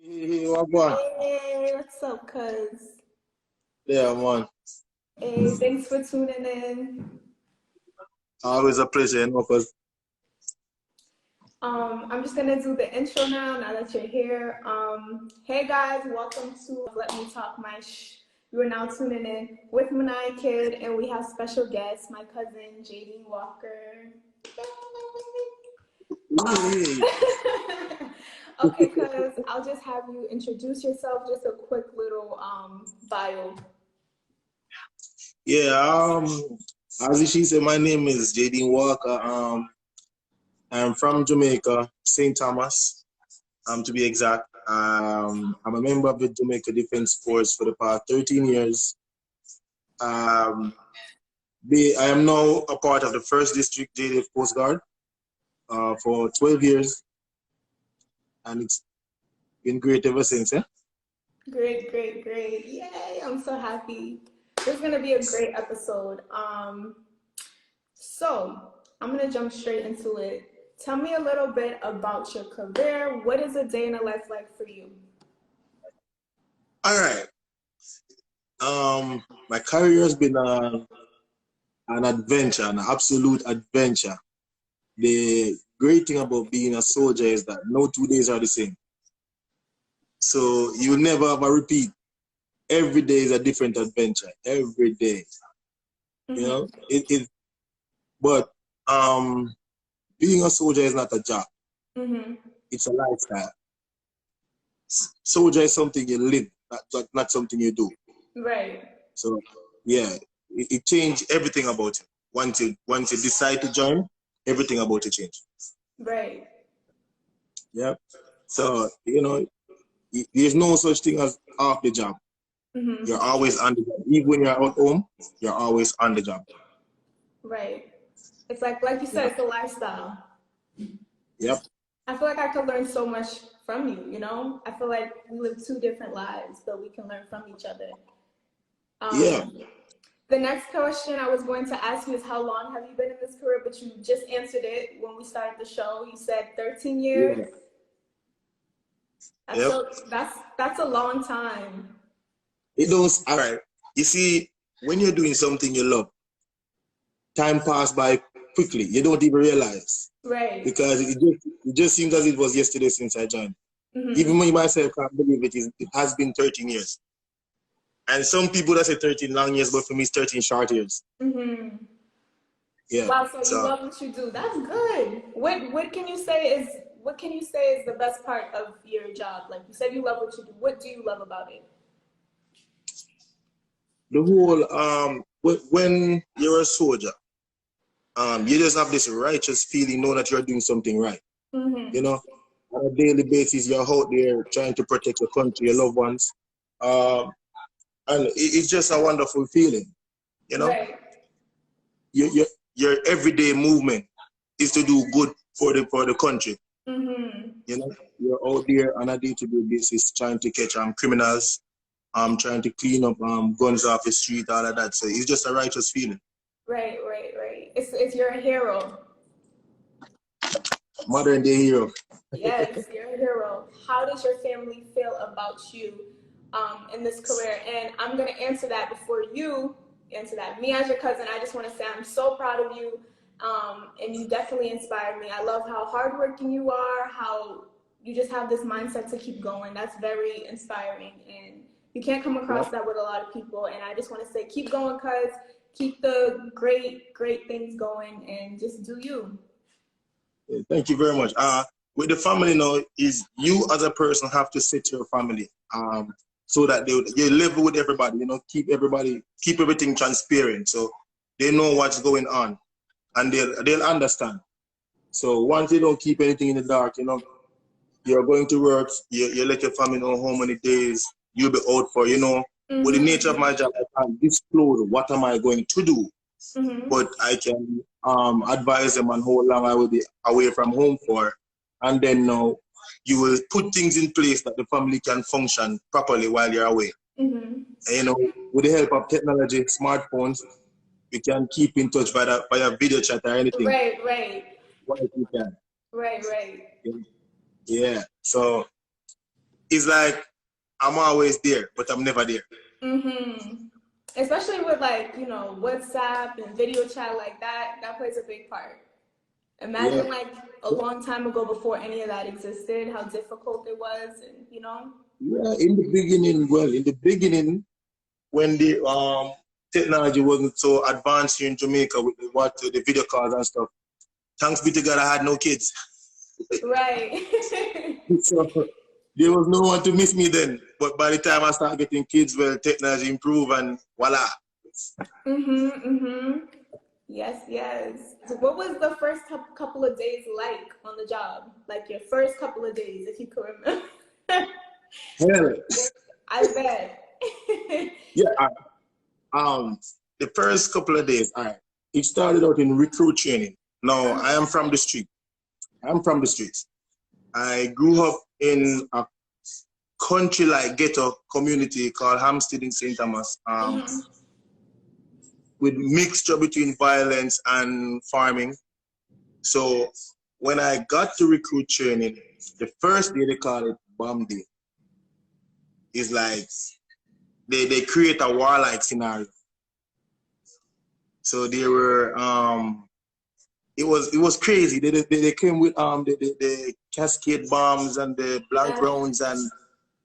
Hey, what boy? Hey, what's up, cuz? Yeah, man. Hey, thanks for tuning in. Always a pleasure, because I'm just gonna do the intro now that you're here. Hey guys, welcome to Let Me Talk My Shh. You are now tuning in with Manai Kid, and we have special guest, my cousin Jaydean Walker. hey. Okay, cuz I'll just have you introduce yourself, just a quick little bio. Yeah, as she said, my name is Jaydean Walker. I'm from Jamaica, St. Thomas, to be exact. I'm a member of the Jamaica Defense Force for the past 13 years. Um, I am now a part of the 1st District JDF Coast Guard for 12 years, and it's been great ever since. Eh? Great, great, great. Yay, I'm so happy. This is gonna be a great episode. So I'm gonna jump straight into it. Tell me a little bit about your career. What is a day in a life like for you? All right. My career has been an adventure, an absolute adventure. The great thing about being a soldier is that no 2 days are the same. So you never have a repeat. Every day is a different adventure. Every day, you know. But being a soldier is not a job. It's a lifestyle. Soldier is something you live, not something you do. Right. So yeah, it changed everything about it. Once you decide to join, everything about it change. Right. Yeah. So there's no such thing as off the job. You're always on the job. Even when you're at home, you're always on the job. Right. It's like you said, it's a lifestyle. Yep. I feel like I could learn so much from you, you know? I feel like we live two different lives, but we can learn from each other. Yeah. The next question I was going to ask you is how long have you been in this career? But you just answered it when we started the show. You said 13 years. Yeah. That's Yep. that's a long time. It does. All right. You see, when you're doing something you love, time passes by quickly. You don't even realize. Right. Because it just seems as it was yesterday since I joined. Even me myself can't believe it has been 13 years. And some people that say 13 long years, but for me it's 13 short years. Yeah. Wow, so you love what you do. That's good. What can you say is the best part of your job? Like you said you love what you do. What do you love about it? The whole when you're a soldier, you just have this righteous feeling, know that you're doing something right. You know, on a daily basis, you're out there trying to protect your country, your loved ones, and it's just a wonderful feeling. You know, Right. Your everyday movement is to do good for the country. You know, you're out there on a day-to-day basis trying to catch criminals, trying to clean up guns off the street, all of that. So it's just a righteous feeling. Right. It's you're a hero. Modern day hero. Yes, you're a hero. How does your family feel about you in this career? And I'm going to answer that before you answer that. Me as your cousin, I just want to say I'm so proud of you, and you definitely inspired me. I love how hardworking you are, how you just have this mindset to keep going. That's very inspiring, and you can't come across that with a lot of people. And I just want to say keep going, cuz. Keep the great things going, and just do you. Thank you very much. With the family now, is you as a person have to set your family so that you live with everybody, keep everything transparent so they know what's going on and they'll understand. So once you don't keep anything in the dark, you're going to work, you let your family know how many days you'll be out for, With the nature of my job, I can't disclose what am I going to do. But I can advise them on how long I will be away from home for. And then now you will put things in place that the family can function properly while you're away. And, with the help of technology, smartphones, we can keep in touch via video chat or anything. Right. What you can. Right. Yeah. So it's like I'm always there, but I'm never there. Especially with like, you know, WhatsApp and video chat like that, that plays a big part. Imagine like a long time ago before any of that existed, how difficult it was, and you know. Yeah, in the beginning, when the technology wasn't so advanced here in Jamaica with the video calls and stuff. Thanks be to God, I had no kids. Right. So there was no one to miss me then. But by the time I started getting kids, well, technology improved and voila. Yes, yes. So what was the first couple of days like on the job? Like your first couple of days, if you could remember. Hell. I bet. Yeah. The first couple of days, it started out in recruit training. Now, I am from the street. I'm from the streets. I grew up in a country like ghetto community called Hampstead in St. Thomas, with mixture between violence and farming. So when I got to recruit training, the first day they call it bomb day. It's like they create a warlike scenario. So they were it was crazy. They came with the cascade bombs and the blank rounds, and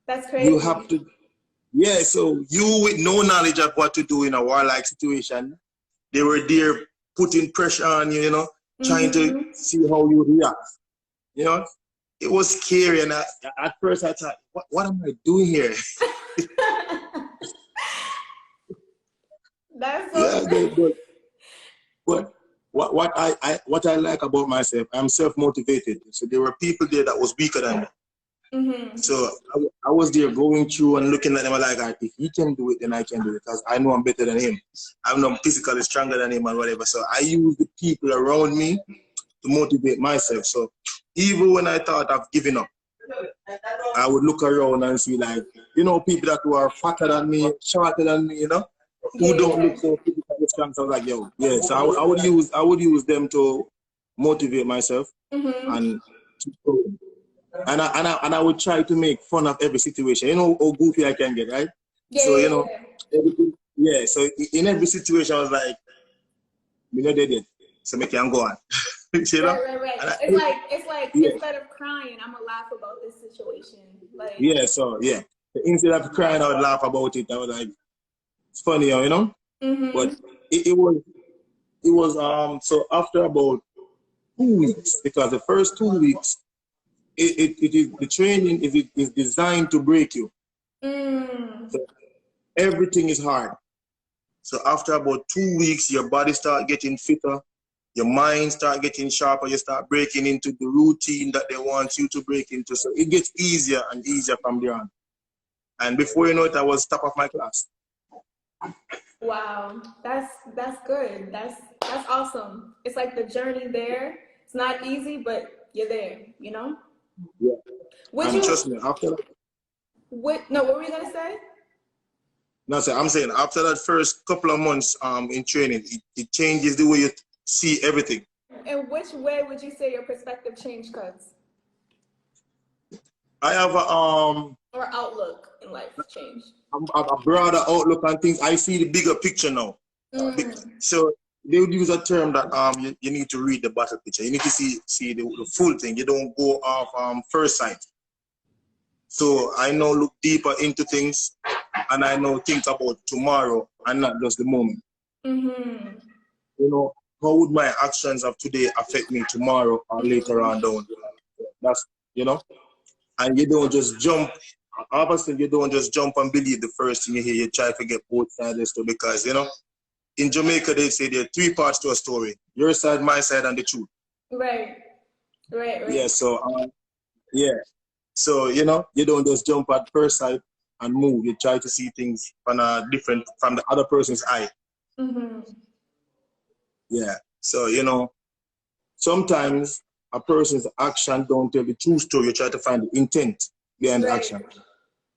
that's crazy. You have to, so you with no knowledge of what to do in a warlike situation, they were there putting pressure on you, you know, trying to see how you react. You know, it was scary, and at first I thought, what am I doing here? That's so but what I like about myself, I'm self-motivated. So there were people there that was weaker than me. So I was there going through and looking at them like, if he can do it, then I can do it, because I know I'm better than him. I know I'm physically stronger than him and whatever. So I use the people around me to motivate myself. So even when I thought of giving up, I would look around and see, like, you know, people that were fatter than me, shorter than me, you know, who don't look so physically strong. So I was like, yo, so I would use them to motivate myself and keep going. And I would try to make fun of every situation. You know how goofy I can get, right? So, you know, everything, so in every situation I was like, you know, they did. So make can go on. You know? Right. It's like instead of crying, I'm gonna laugh about this situation. Like instead of crying, I would laugh about it. I was like, it's funny, you know? But it was so after about 2 weeks, because the first 2 weeks, it is the training is designed to break you. So everything is hard. So after about 2 weeks, your body start getting fitter, your mind start getting sharper, you start breaking into the routine that they want you to break into. So it gets easier and easier from there on. And before you know it, I was top of my class. Wow, that's good. That's awesome. It's like the journey there. It's not easy, but you're there, you know? Yeah. And trust me, after that. What were you gonna say? No, sir, I'm saying after that first couple of months in training, it changes the way you see everything. In which way would you say your perspective changed, cuz? I have or outlook in life changed. A broader outlook on things. I see the bigger picture now. So they would use a term that you need to read the bigger picture. You need to see the full thing. You don't go off first sight. So I now look deeper into things, and I now think about tomorrow and not just the moment. You know, how would my actions of today affect me tomorrow or later on down? That's, you know, and you don't just jump. Obviously, you don't just jump and believe the first thing you hear. You try to get both sides of the story, because, you know, in Jamaica, they say there are 3 parts to a story: your side, my side, and the truth. Right. Yeah, so, you know, you don't just jump at first sight and move. You try to see things from the other person's eye. Yeah, so, you know, sometimes a person's action don't tell the true story. You try to find the intent behind the action.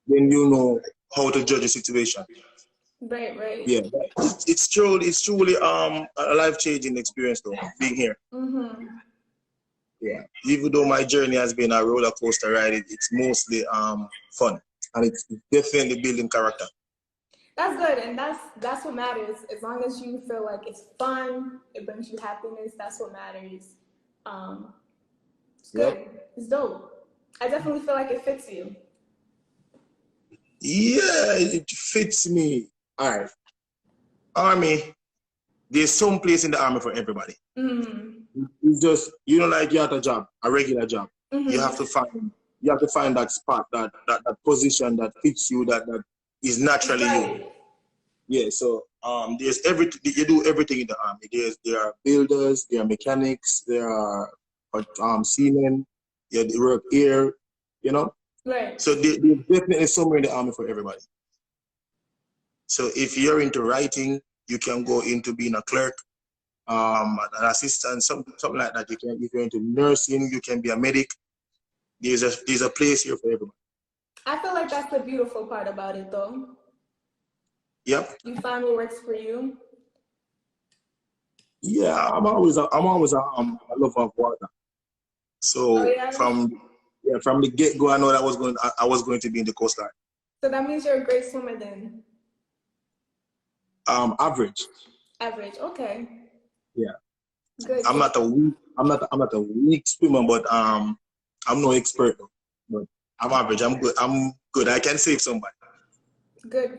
Then you know how to judge a situation. Right. Yeah, it's truly a life-changing experience though, being here. Yeah. Even though my journey has been a roller coaster ride, it's mostly fun, and it's definitely building character. That's good, and that's what matters. As long as you feel like it's fun, it brings you happiness. That's what matters. Um, it's good. Yep. It's dope. I definitely feel like it fits you. Yeah, it fits me. All right. Army, there's some place in the army for everybody. Mm-hmm. It's just, you know, like you have a job, a regular job. Mm-hmm. You have to find that spot, that position that fits you, that is naturally you. Yeah, so there's everything. You do everything in the army. There are builders, there are mechanics, there are seamen, yeah, they work air, you know. Right. So there's definitely somewhere in the army for everybody. So if you're into writing, you can go into being a clerk, an assistant, something like that. If you're into nursing, you can be a medic. There's a place here for everybody. I feel like that's the beautiful part about it, though. Yep. You find what works for you. Yeah, I'm always a lover of water. So from the get go, I know that I was going to be in the Coast Guard. So that means you're a great swimmer then. Average. Average, okay. Yeah. Good. I'm not a weak swimmer, but I'm no expert. But I'm average. I'm good. I can save somebody. Good.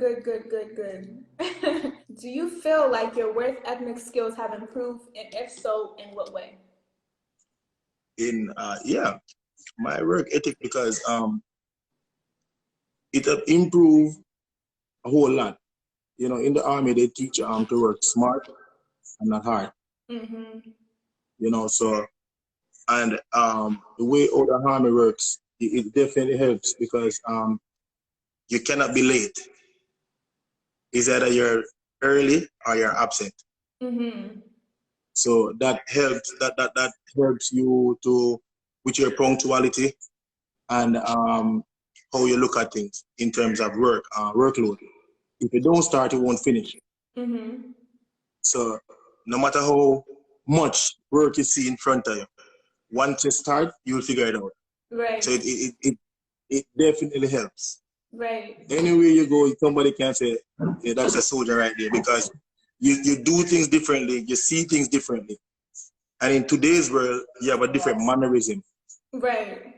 Do you feel like your work ethnic skills have improved, and if so, in what way? Yeah, my work ethic, because it improved a whole lot. You know, in the army they teach you to work smart and not hard. Mm-hmm. You know, so and the way all the army works, it definitely helps, because you cannot be late. It's either you're early or you're absent. Mm-hmm. So that helps. That helps you with your punctuality and how you look at things in terms of workload. If you don't start, you won't finish. Mm-hmm. So no matter how much work you see in front of you, once you start, you'll figure it out. Right. So it definitely helps. Right. Anywhere you go, somebody can say, yeah, that's a soldier right there, because you do things differently, you see things differently. And in today's world, you have a different mannerism. Right.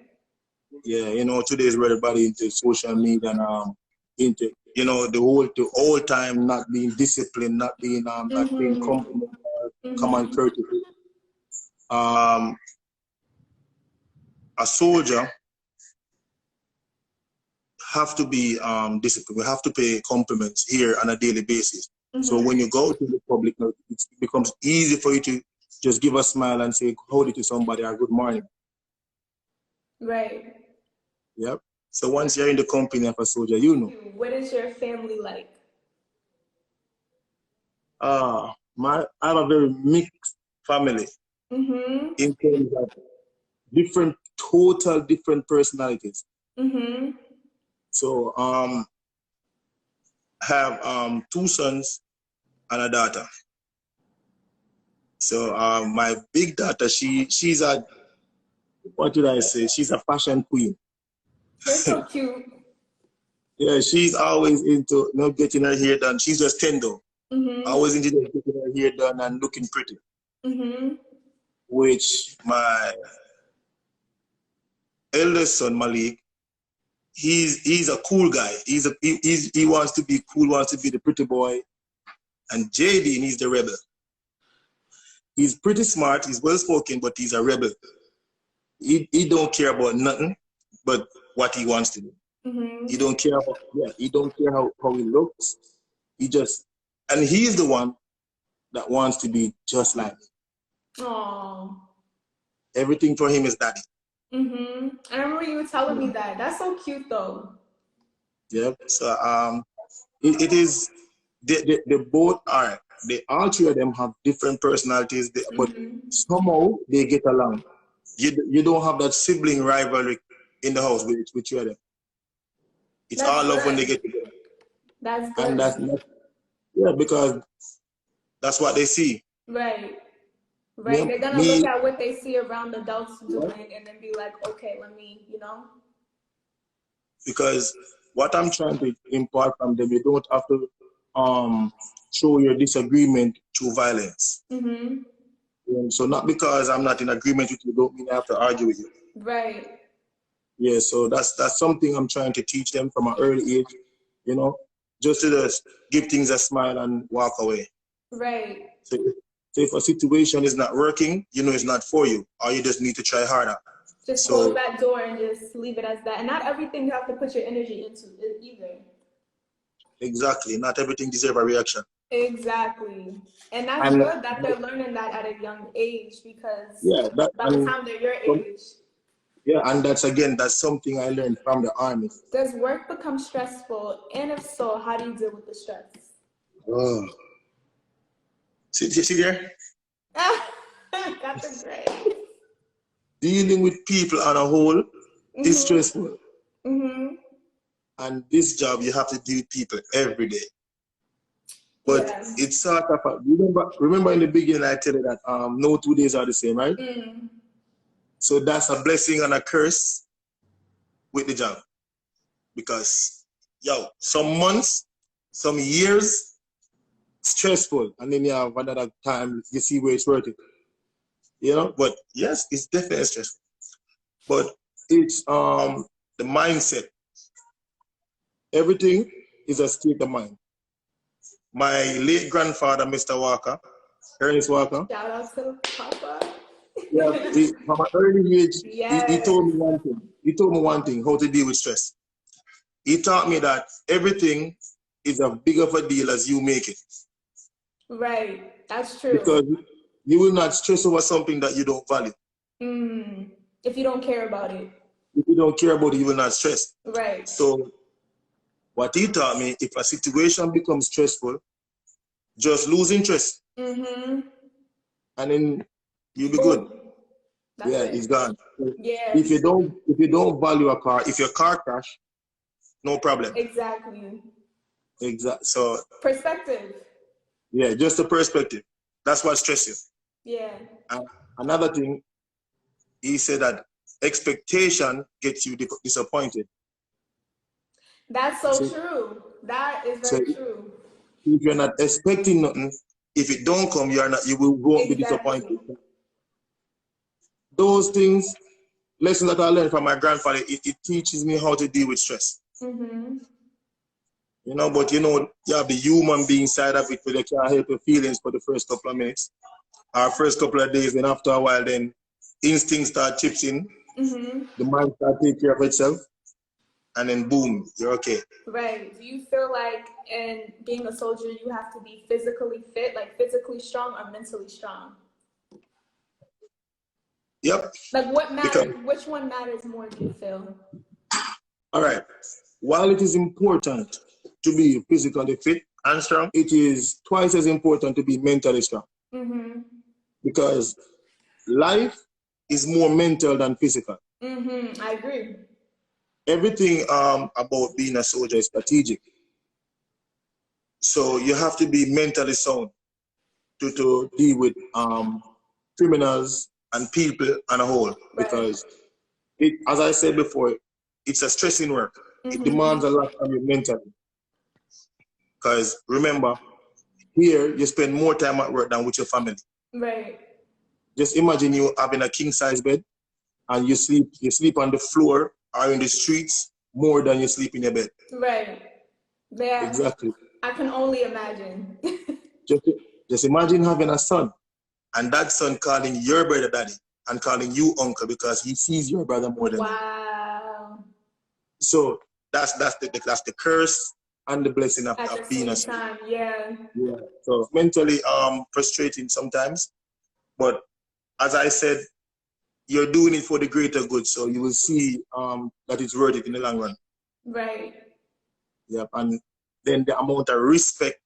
Yeah, you know, today's world, everybody into social media and into, you know, the whole time not being disciplined, not being competent, common courtesy. A soldier have to be disciplined. We have to pay compliments here on a daily basis. So when you go to the public, it becomes easy for you to just give a smile and say howdy to somebody or good morning. Right. Yep. So once you're in the company of a soldier, you know. What is your family like? I have a very mixed family in terms of different personalities. So I have 2 sons and a daughter. So my big daughter, she's a, what did I say? She's a fashion queen. That's so cute. Yeah, she's always into getting her hair done. She's just 10 though. Always into getting her hair done and looking pretty. Which my eldest son Malik, he's a cool guy. He wants to be cool, wants to be the pretty boy. And Jaydean, he's the rebel. He's pretty smart, he's well spoken, but he's a rebel. He don't care about nothing but what he wants to do. He don't care about he don't care how he looks. And he's the one that wants to be just like me. Aww. Everything for him is daddy. I remember you were telling me that. That's so cute though. Yep. So it is they both are all 3 of them have different personalities, but somehow they get along. You don't have that sibling rivalry in the house with 2 of them. It's that's all love good. When they get together. That's good. And that's because that's what they see. Right. Right. They're gonna look at what they see around adults doing and then be like, okay, let me, you know. Because what I'm trying to impart from them, you don't have to show your disagreement through violence. So not because I'm not in agreement with you, don't mean I have to argue with you. Right. Yeah, so that's something I'm trying to teach them from an early age, you know, just to just give things a smile and walk away. Right. So if a situation is not working, you know it's not for you, or you just need to try harder. Just close that door and just leave it as that. And not everything you have to put your energy into either. Exactly. Not everything deserves a reaction. Exactly. And that's good that they're learning that at a young age, because by the time they're your age. Yeah, and that's something I learned from the army. Does work become stressful? And if so, how do you deal with the stress? Oh. See there? Got the grade. Dealing with people on a whole is stressful. And this job, you have to deal with people every day. But it's sort of remember in the beginning I tell you that no 2 days are the same, right? So that's a blessing and a curse with the job. Because some months, some years, stressful, and then you have another time you see where it's worth it. You know, but yes, it's definitely stressful. But it's the mindset. Everything is a state of mind. My late grandfather, Mr. Walker, Ernest Walker. Shout out to Papa. Yeah, from an early age, he told me one thing. He told me one thing, how to deal with stress. He taught me that everything is as big of a deal as you make it. Right, that's true. Because you will not stress over something that you don't value. If you don't care about it. If you don't care about it, you will not stress. Right. So what he taught me, if a situation becomes stressful, just lose interest. And then you'll be good. It's gone. Yeah. If you don't value a car, if your car crash, no problem. Exactly. So perspective. Yeah, just the perspective. That's what stresses you. Yeah. And another thing, he said that expectation gets you disappointed. That's so true. That is very true. If you're not expecting nothing, if it don't come, you won't be disappointed. Those things, lessons that I learned from my grandfather, it teaches me how to deal with stress. You know, but you have the human being side of it, where they can't help your feelings for the first couple of minutes, or first couple of days, and after a while, then instincts start chips in, the mind start taking care of itself, and then boom, you're okay. Right. Do you feel like in being a soldier, you have to be physically fit, like physically strong, or mentally strong? Yep. Like what matters? Which one matters more, do you feel? All right. While it is important to be physically fit and strong, it is twice as important to be mentally strong. Because life is more mental than physical. I agree. Everything about being a soldier is strategic. So you have to be mentally sound to deal with criminals and people on a whole. Because as I said before, it's a stressing work. It demands a lot from you mentally. Because remember, here you spend more time at work than with your family. Right. Just imagine you having a king-size bed and you sleep on the floor or in the streets more than you sleep in your bed. Right. Yeah. Exactly. I can only imagine. just imagine having a son, and that son calling your brother daddy and calling you uncle because he sees your brother more than you. Wow. So that's the curse and the blessing of being a soldier. Yeah. So mentally frustrating sometimes, but as I said, you're doing it for the greater good, so you will see that it's worth it in the long run. Right. Yep. And then the amount of respect,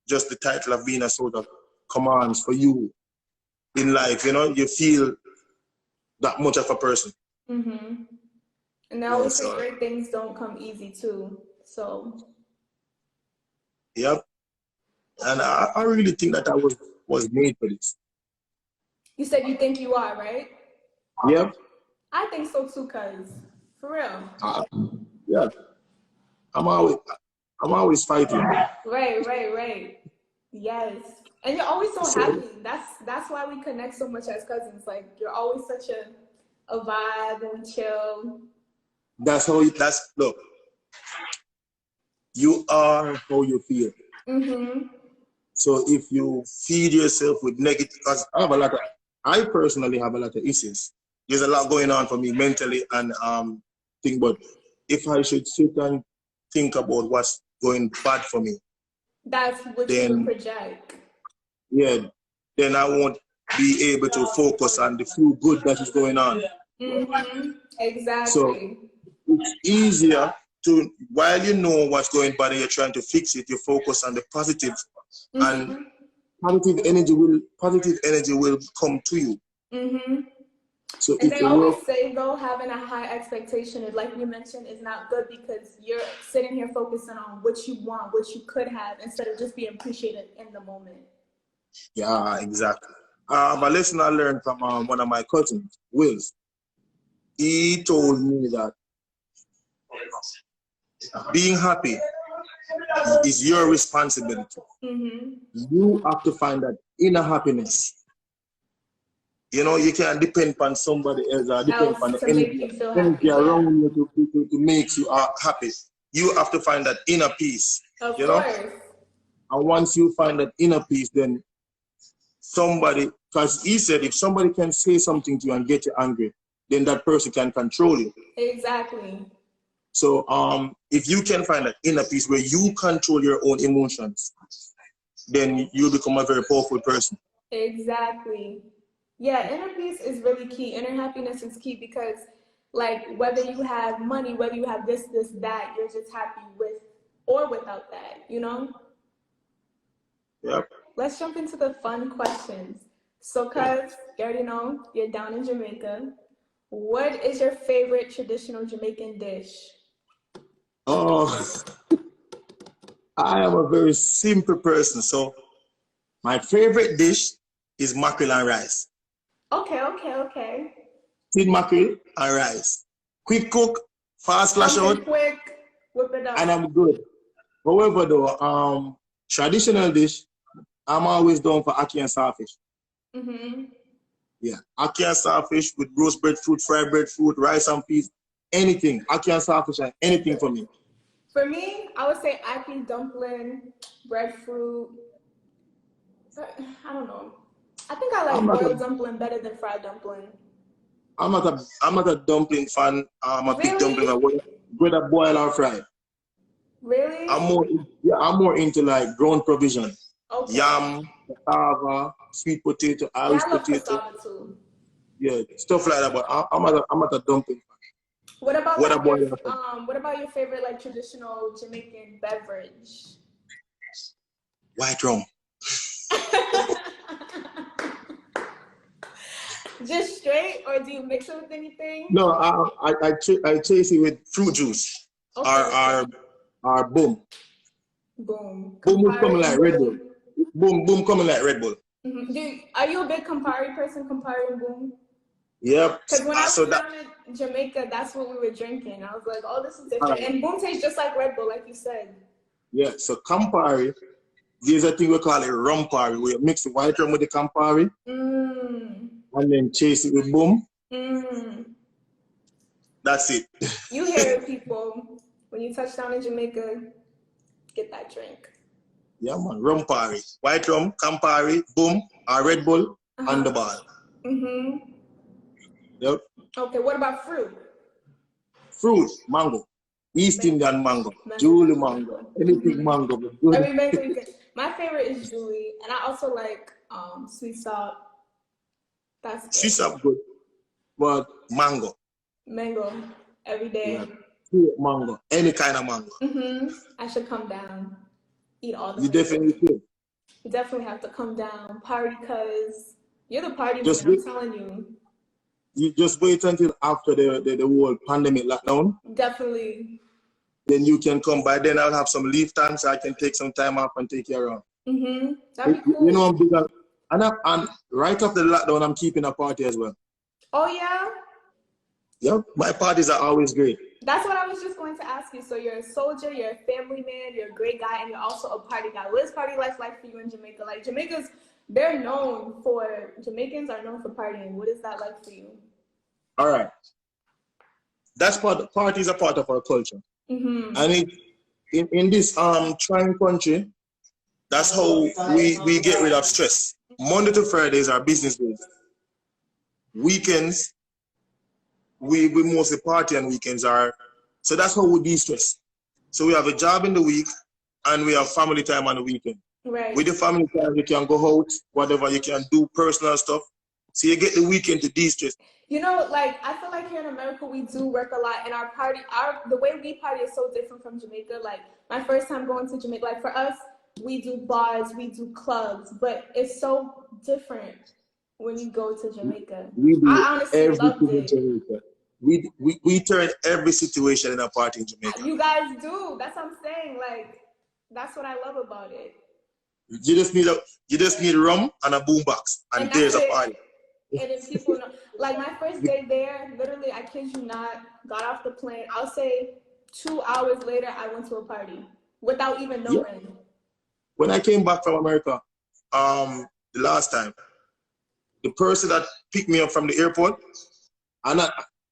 just the title of being a soldier commands for you in life, you feel that much of a person. And they always say great things don't come easy too, so. Yep. And I really think that I was made for this. You said you think you are, right? Yep. I think so too, cuz. For real. Yeah. I'm always fighting. Right. Yes. And you're always so So happy. That's why we connect so much as cousins. Like you're always such a vibe and we chill. look, you are how you feel. Mm-hmm. So if you feed yourself with negative, because I personally have a lot of issues. There's a lot going on for me mentally and think, but if I should sit and think about what's going bad for me, That's what you would then project. yeah, then I won't be able to focus on the few good that is going on. Mm-hmm. So Exactly. it's easier to, while you know what's going bad and you're trying to fix it, you focus on the positive, and Mm-hmm. positive energy will come to you. Mm-hmm. So And if they you always work, say though, having a high expectation, like you mentioned, is not good because you're sitting here focusing on what you want, what you could have, instead of just being appreciated in the moment. yeah, exactly. A lesson I learned from one of my cousins, Wills. He told me that being happy is your responsibility. Mm-hmm. You have to find that inner happiness. You know, you can't depend on somebody else or depend on Else the to make you feel happy, energy yeah. around you to make you happy. You have to find that inner peace, Of you know? course. And once you find that inner peace, then somebody, because he said if somebody can say something to you and get you angry, then that person can control you. Exactly. So if you can find that inner peace where you control your own emotions, then you become a very powerful person. Exactly. Yeah, inner peace is really key. Inner happiness is key because, like, whether you have money, whether you have this, that, you're just happy with or without that, you know? Yep. Let's jump into the fun questions. So, cuz, you already know you're down in Jamaica. What is your favorite traditional Jamaican dish? Oh, I am a very simple person, so my favorite dish is mackerel and rice. Okay. Tin mackerel and rice. Quick cook, fast flash Something out, quick, whip it and up. I'm good. However, though, traditional dish, I'm always down for ackee and sawfish. Mm-hmm. Yeah, ackee and sawfish with roast breadfruit, fried breadfruit, rice and peas, anything. Ackee and sawfish and anything for me. For me, I would say ackee, dumpling, breadfruit. I don't know. I think I I'm like not a, boiled dumpling better than fried dumpling. I'm not a dumpling fan. I'm a big dumpling fan, Really? whether boiled or fried. Really? I'm more into like ground provision. Okay. Yam, cassava, sweet potato, Yeah, Irish I love potato, cassava too. yeah, stuff like that. But I'm not a dumpling fan. What about Whether like your boiled or fried. what about your favorite like traditional Jamaican beverage? White rum. Just straight, or do you mix it with anything? No, I chase it with fruit juice Okay. or boom. Boom. Boom is Campari coming and like Red Bull. boom. Boom coming like Red Bull. Mm-hmm. Are you a big Campari person? Campari and boom. Yep. Because when I So was that down in Jamaica, that's what we were drinking. I was like, oh, this is different. And boom tastes just like Red Bull, like you said. yeah. So Campari, there's a thing we call it rumpari, where you mix the white rum with the Campari and then chase it with boom. That's it. You hear it, people. When you touch down in Jamaica, get that drink. Yeah, man. Rumpari. White rum, Campari, boom, or Red Bull, on the ball. Yep. Okay, what about fruit? Fruit, mango. East Indian mango. Julie mango. Anything mango. But good. Every mango you can. My favorite is Julie, and I also like sweet salt. That's good. Sweet up good. But mango. Mango every day. Yeah. Fruit mango. Any kind of mango. I should come down, eat all the. You definitely should. You definitely have to come down, party, cause you're the party man. I'm telling you. You just wait until after the whole pandemic lockdown. Definitely. Then you can come. By then I'll have some leave time so I can take some time off and take you around. That'd be cool. You know And right after the lockdown, I'm keeping a party as well. Oh yeah? Yep, my parties are always great. That's what I was just going to ask you. So you're a soldier, you're a family man, you're a great guy, and you're also a party guy. What is party life like for you in Jamaica? Like Jamaicans are known for partying. What is that like for you? All right. Parties are part of our culture. Mm-hmm. And in this trying country, that's how we get rid of stress. Monday to Fridays are business days. Weekends, we mostly party, and weekends are, so that's how we de-stress. So we have a job in the week and we have family time on the weekend. Right. With the family time, you can go out, whatever, you can do personal stuff. So you get the weekend to de-stress. You know, like, I feel like here in America, we do work a lot, and the way we party is so different from Jamaica. Like, my first time going to Jamaica, like, for us, we do bars, we do clubs, but it's so different when you go to Jamaica. I honestly loved it. In Jamaica. We turn every situation in a party in Jamaica. You guys do. That's what I'm saying. Like, that's what I love about it. You just need rum and a boombox, and there's a party. And then people know. Like, my first day there, literally, I kid you not, got off the plane. I'll say 2 hours later, I went to a party without even knowing. Yeah. When I came back from America, the last time, the person that picked me up from the airport, and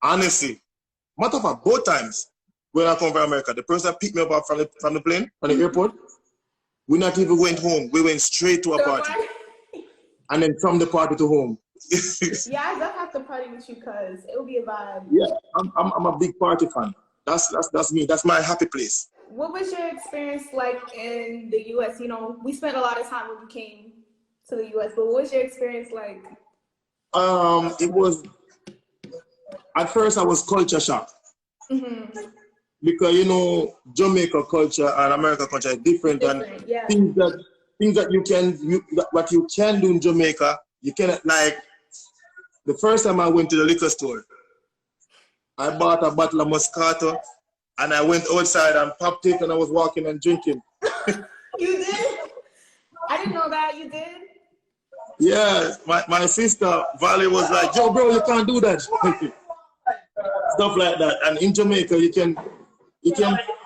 honestly, matter of fact, both times when I come from America, the person that picked me up from the plane, from the airport, we not even went home. We went straight to a party. And then from the party to home. Yeah, I don't have to party with you because it will be a vibe. Yeah, I'm a big party fan. That's me. That's my happy place. What was your experience like in the U.S.? You know, we spent a lot of time when we came to the U.S., but what was your experience like? It was, at first I was culture shocked. Mm-hmm. Because, you know, Jamaica culture and America culture is different, and yeah. things that what you can do in Jamaica, you cannot. Like, the first time I went to the liquor store, I bought a bottle of Moscato, and I went outside and popped it, and I was walking and drinking. You did? I didn't know that. You did? Yeah, my sister Valley was like, "Yo, bro, you can't do that." Stuff like that. And in Jamaica, you can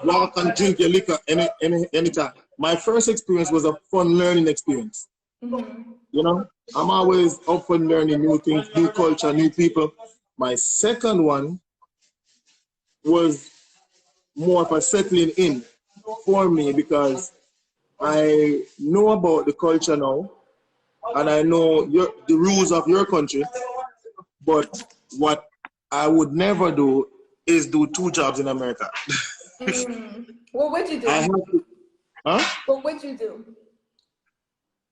walk and drink your liquor anytime. My first experience was a fun learning experience. Mm-hmm. You know, I'm always up for learning new things, new culture, new people. My second one was more of a settling in for me, because I know about the culture now, and I know the rules of your country, but what I would never do is do 2 jobs in America. What would you do? What would you do?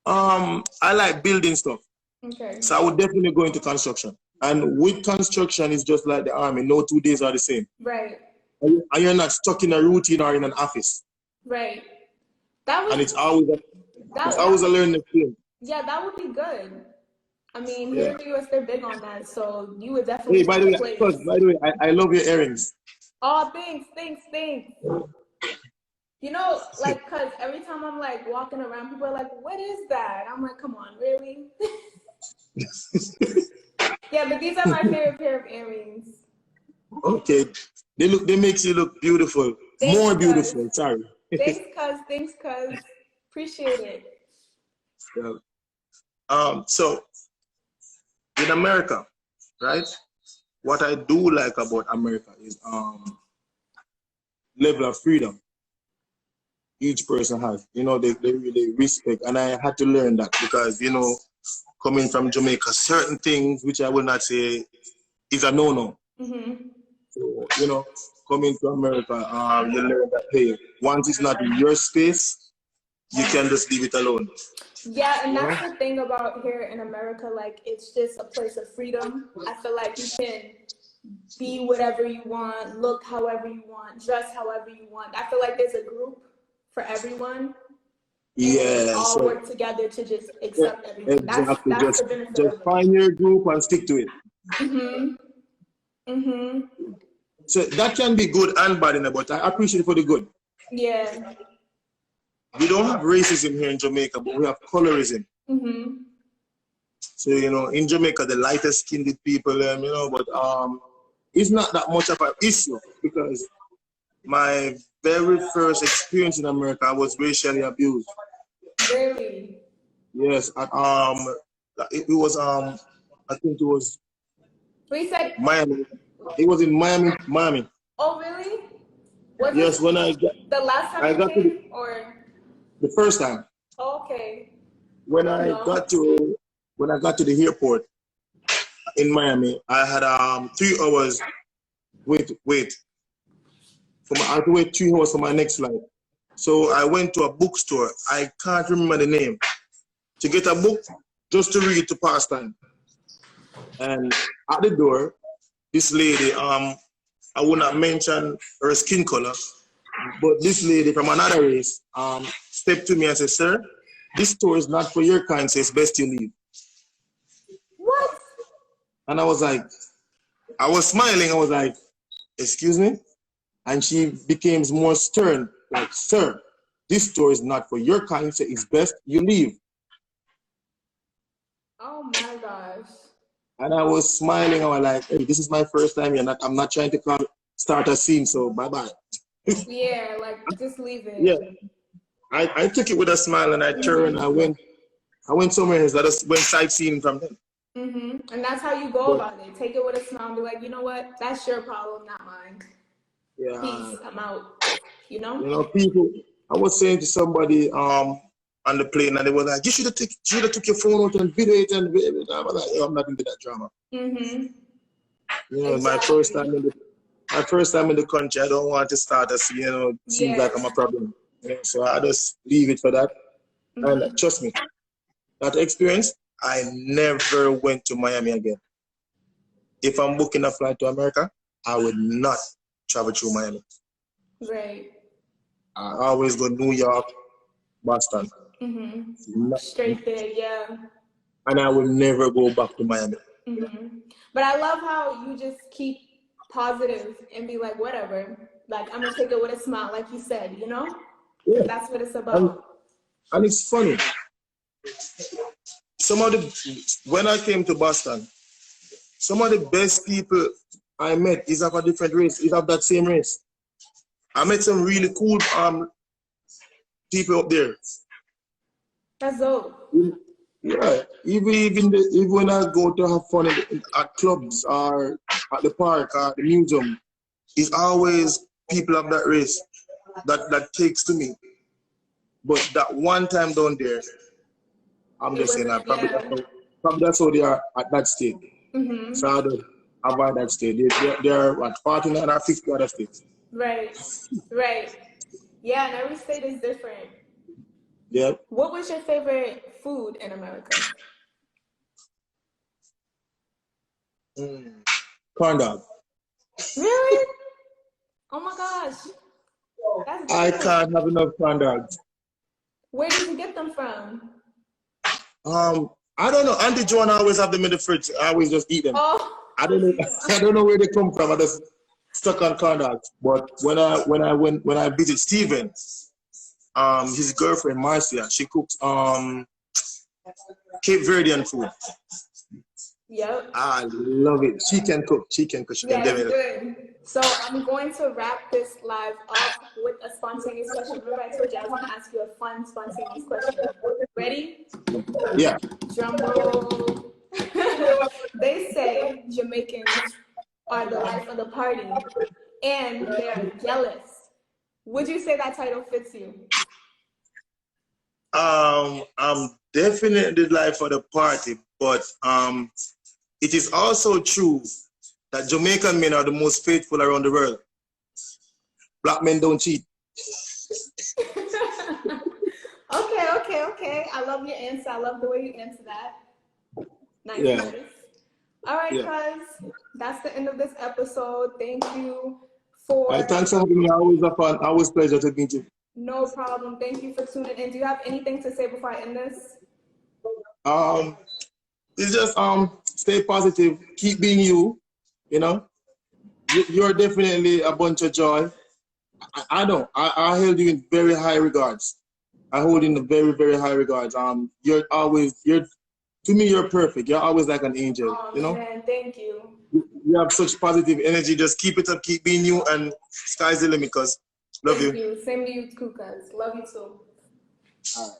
I like building stuff. Okay. So I would definitely go into construction. And with construction, it's just like the army. No 2 days are the same. Right. And you're not stuck in a routine or in an office. Right. It's always a learning experience. Yeah, that would be good. I mean, here in the US, they're big on that, so you would definitely. Hey, by the way, I love your earrings. Oh, thanks. You know, like, cause every time I'm like walking around, people are like, "What is that?" I'm like, "Come on, really?" Yeah, but these are my favorite pair of earrings. Okay, they makes you look beautiful, more beautiful. Sorry. Thanks, cuz. Appreciate it. Yeah. So in America, right? What I do like about America is level of freedom each person has. You know, they really respect, and I had to learn that because, you know, coming from Jamaica, certain things which I will not say is a no-no. Mm-hmm. So, you know, coming to America, you learn that, hey, once it's not in your space, you can just leave it alone. Yeah, and that's the thing about here in America, like, it's just a place of freedom. I feel like you can be whatever you want, look however you want, dress however you want. I feel like there's a group for everyone. Yeah, all work together to just accept everything. Exactly. That's the benefit. Just find your group and stick to it. So that can be good and bad, but I appreciate it for the good. Yeah. We don't have racism here in Jamaica, but we have colorism. So, you know, in Jamaica, the lighter skinned people, you know, but it's not that much of an issue because my very first experience in America, I was racially abused. Really? Yes, and, it was I think it was We said. Miami. It was in Miami, Miami. Oh, really? Was Yes, this when the last time I you got to came, or? the first time Okay. when Oh I no. got to the airport in Miami, I had 3 hours wait. I had to wait 3 hours for my next flight. So I went to a bookstore. I can't remember the name to get a book just to read to pass time. And at the door, this lady, I will not mention her skin color, but this lady from another race stepped to me and said, "Sir, this store is not for your kind, so it's best you leave." What? And I was like, I was smiling. I was like, "Excuse me?" And she became more stern, like, "Sir, this store is not for your kind, so it's best you leave." Oh my gosh. And I was smiling. I was like, "Hey, this is my first time here. I'm not trying to start a scene, so bye-bye." Yeah, like just leave it. Yeah. I took it with a smile and I turned. I went somewhere else. I just went sightseeing from them. And that's how you go about it. Take it with a smile and be like, you know what? That's your problem, not mine. Yeah. Peace. I'm out. You know? You know, people. I was saying to somebody on the plane, and they were like, "You should have took your phone out and video it." And I was like, "Yo, I'm not into that drama." You know, Exactly. my first time in the country, I don't want to start a scene. You know, seems like I'm a problem. You know, so I just leave it for that. And trust me, that experience, I never went to Miami again. If I'm booking a flight to America, I would not travel through Miami. Right. I always go New York, Boston. Straight there, yeah. And I will never go back to Miami. But I love how you just keep positive and be like, whatever. Like, I'm going to take it with a smile, like you said, you know? Yeah. That's what it's about. And it's funny. When I came to Boston, some of the best people I met is of a different race, is of that same race. I met some really cool people up there. That's dope. Yeah, even when I go to have fun at clubs or at the park or the museum, it's always people of that race that takes to me. But that one time down there, I'm just saying that probably that's how they are at that state. So I don't avoid that state. They're at 49 or 50 other states. Right, right. Yeah, and every state is different. Yeah. What was your favorite food in America? Corn dog. Really? Oh my gosh. That's I good. can't have enough corn dogs. Where did you get them from? I don't know. Auntie Joan always have them in the fridge. I always just eat them. Oh, I don't know. I don't know where they come from. I just stuck on corn dogs. But when I visit Steven, his girlfriend Marcia, she cooks Cape Verdean food. Yep. I love it. She can cook. She can Good. So I'm going to wrap this live up with a spontaneous question. Remember I told you I was going to ask you a fun, spontaneous question. Ready? Yeah. Drum roll. They say Jamaicans are the life of the party and they're jealous. Would you say that title fits you? I'm definitely the life of the party, but it is also true that Jamaican men are the most faithful around the world. Black men don't cheat. Okay. I love your answer. I love the way you answer that. Nice. All right, cuz that's the end of this episode. Thank you for. Thanks for having me. Always a fun. Always pleasure to meet you. No problem. Thank you for tuning in. Do you have anything to say before I end this? It's just stay positive. Keep being you. You know, you're definitely a bunch of joy. I know. I hold you in very high regards. I hold you in very, very high regards. You're to to me, you're perfect. You're always like an angel, Oh you know? man, thank you. You have such positive energy. Just keep it up, keep being you, and sky's the limit, cuz. Love Thank you. you. Same to you too, cuz. Love you too. All right.